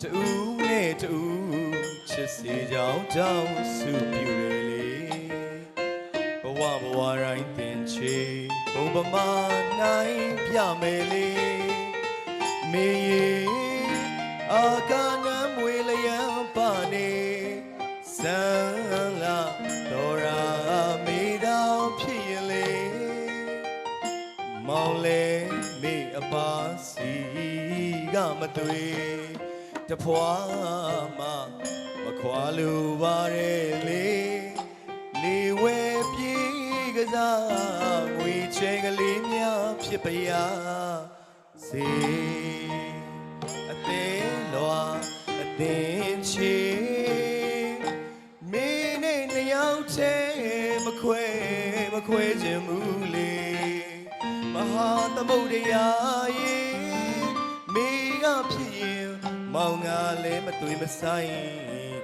တူနဲ့တူချစ်စေကြောင်းကြောင့်စုပြူရလေဘဝဘဝတိုင်းတင်ချေဘုံပမာနိုင်ပြမယ်လေမေယေအာကာနံမွေလျံပါနေစံလာတော်ရာမေတော်ဖြစ်ရင်လေမောင်လေမေအပါစီကမသွေတဖွာမမခွာလိုပါရဲ့လေဝဲပြေးကစားငွေချဲကလေးများဖြစ်ပါရစေအသေးလွာအသင်ချေမင်းနဲ့နှစ်ယောက်တည်းမခွဲခြင်းမူလေမဟာသမုဒ္ဒရာရေမေကဖြစ်ရင်မောင်ငါလည်းမတွေ့မဆိုင်